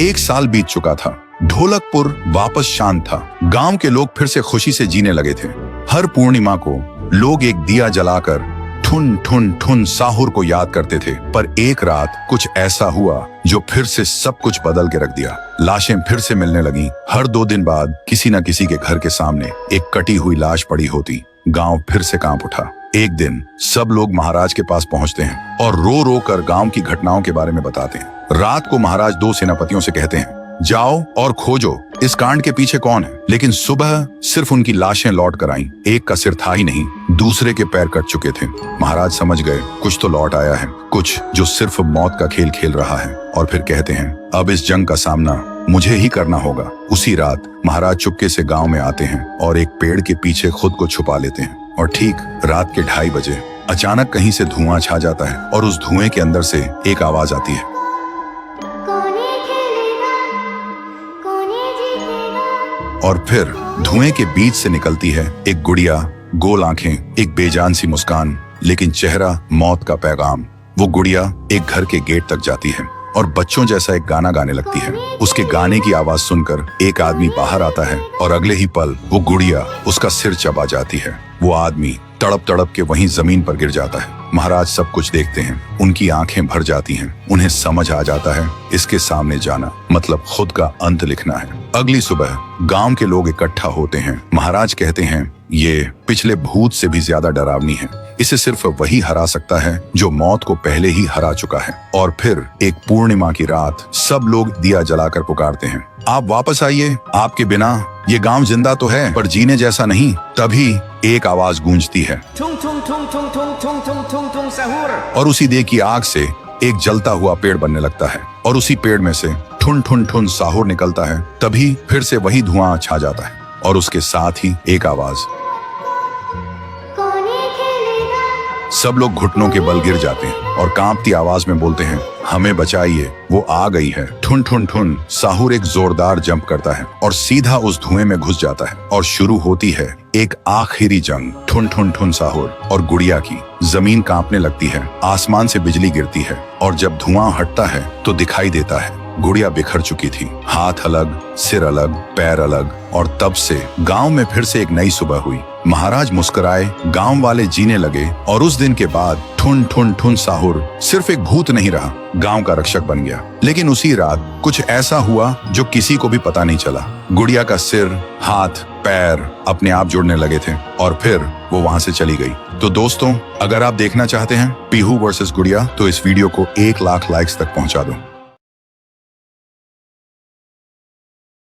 1 साल बीत चुका था। ढोलकपुर वापस शांत था। गांव के लोग फिर से खुशी से जीने लगे थे। हर पूर्णिमा को लोग एक दिया जलाकर ठुन ठुन ठुन साहुर को याद करते थे। पर एक रात कुछ ऐसा हुआ जो फिर से सब कुछ बदल के रख दिया। लाशें फिर से मिलने लगी। हर 2 दिन बाद किसी न किसी के घर के सामने एक कटी हुई लाश पड़ी होती। गांव फिर से कांप उठा। एक दिन सब लोग महाराज के पास पहुंचते हैं और रो रो कर गांव की घटनाओं के बारे में बताते हैं। रात को महाराज 2 सेनापतियों से कहते हैं, जाओ और खोजो इस कांड के पीछे कौन है। लेकिन सुबह सिर्फ उनकी लाशें लौट कर आईं। एक का सिर था ही नहीं, दूसरे के पैर कट चुके थे। महाराज समझ गए कुछ तो लौट आया है, कुछ जो सिर्फ मौत का खेल खेल रहा है। और फिर कहते हैं, अब इस जंग का सामना मुझे ही करना होगा। उसी रात महाराज चुपके से गांव में आते हैं और एक पेड़ के पीछे खुद को छुपा लेते हैं। और ठीक रात के 2:30 बजे अचानक कहीं से धुआं छा जाता है और उस धुएं के अंदर से एक आवाज आती है, और फिर धुएं के बीच से निकलती है एक गुड़िया, गोल आंखें, एक बेजान सी मुस्कान, लेकिन चेहरा मौत का पैगाम। वो गुड़िया एक घर के गेट तक जाती है और बच्चों जैसा एक गाना गाने लगती है। उसके गाने की आवाज सुनकर एक आदमी बाहर आता है और अगले ही पल वो गुड़िया उसका सिर चबा जाती है। वो आदमी तड़प तड़प के वहीं जमीन पर गिर जाता है। महाराज सब कुछ देखते हैं। उनकी आंखें भर जाती हैं। उन्हें समझ आ जाता है इसके सामने जाना मतलब खुद का अंत लिखना है। अगली सुबह गांव के लोग इकट्ठा होते हैं। महाराज कहते हैं, ये पिछले भूत से भी ज्यादा डरावनी है। इसे सिर्फ वही हरा सकता है जो मौत को पहले ही हरा चुका है। और फिर एक पूर्णिमा की रात सब लोग दिया जलाकर पुकारते हैं, आप वापस आइए, आपके बिना ये गांव जिंदा तो है पर जीने जैसा नहीं। तभी एक आवाज गूंजती है और उसी देह की आग से एक जलता हुआ पेड़ बनने लगता है और उसी पेड़ में से ठुन ठुन ठुन साहुर निकलता है। तभी फिर से वही धुआं छा जाता है और उसके साथ ही एक आवाज। सब लोग घुटनों के बल गिर जाते हैं और कांपती आवाज में बोलते हैं, हमें बचाइए, वो आ गई है। ठुन ठुन ठुन साहुर एक जोरदार जंप करता है और सीधा उस धुएं में घुस जाता है और शुरू होती है एक आखिरी जंग। ठुन ठुन ठुन साहुर और गुड़िया की। जमीन कांपने लगती है, आसमान से बिजली गिरती है और जब धुआं हटता है तो दिखाई देता है गुड़िया बिखर चुकी थी। हाथ अलग, सिर अलग, पैर अलग। और तब से गांव में फिर से एक नई सुबह हुई। महाराज मुस्कुराए, गांव वाले जीने लगे और उस दिन के बाद ठुन ठुन ठुन साहुर सिर्फ एक भूत नहीं रहा, गांव का रक्षक बन गया। लेकिन उसी रात कुछ ऐसा हुआ जो किसी को भी पता नहीं चला। गुड़िया का सिर, हाथ, पैर अपने आप जुड़ने लगे थे और फिर वो वहां से चली गई। तो दोस्तों, अगर आप देखना चाहते हैं पीहू वर्सेस गुड़िया तो इस वीडियो को 1 लाख लाइक्स तक पहुंचा दो।